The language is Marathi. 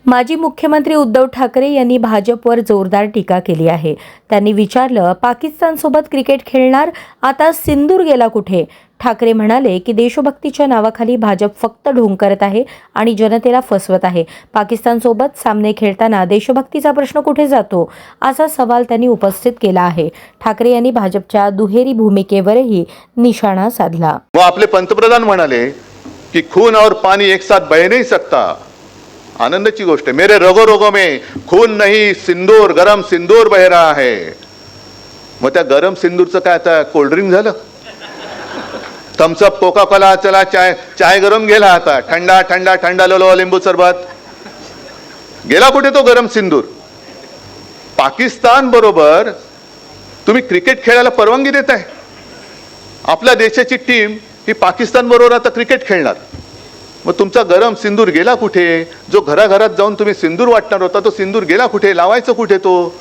माजी मुख्यमंत्री उद्धव ठाकरे यांनी भाजपवर जोरदार टीका केली आहे। त्यांनी विचारलं, पाकिस्तानसोबत क्रिकेट खेळणार, आता सिंदूर गेला कुठे? ठाकरे म्हणाले की देशभक्तीच्या नावाखाली भाजप फक्त ढोंग करत आहे आणि जनतेला फसवत आहे। पाकिस्तानसोबत सामने खेळताना देशभक्तीचा प्रश्न कुठे जातो, असा सवाल त्यांनी उपस्थित केला आहे। ठाकरे यांनी भाजपच्या दुहेरी भूमिकेवरही निशाणा साधला। वो आपले पंतप्रधान म्हणाले की खून और पानी एक साथ बह नहीं सकता। आनंदाची गोष्ट है, मेरे रगो रगो में खून नहीं सिंदूर, गरम सिंदूर बह रहा है। मग त्या गरम सिंदूरचं काय आता कोल्ड ड्रिंक झालं? थम्सअप, कोका कोला, चला चाय गरम गेला, आता ठंडा ठंडा ठंडा लो लिंबू सरबत गेला कुठे तो गरम सिंदूर? पाकिस्तान बरोबर तुम्ही क्रिकेट खेळायला परवानगी देताय? आपल्या देशाची टीम ही पाकिस्तान बरोबर आता क्रिकेट खेळणार, मग तुमचा गरम सिंदूर गेला कुठे? जो घराघरात जाऊन तुम्ही सिंदूर वाटणार होता तो सिंदूर गेला कुठे? लावायचं कुठे तो?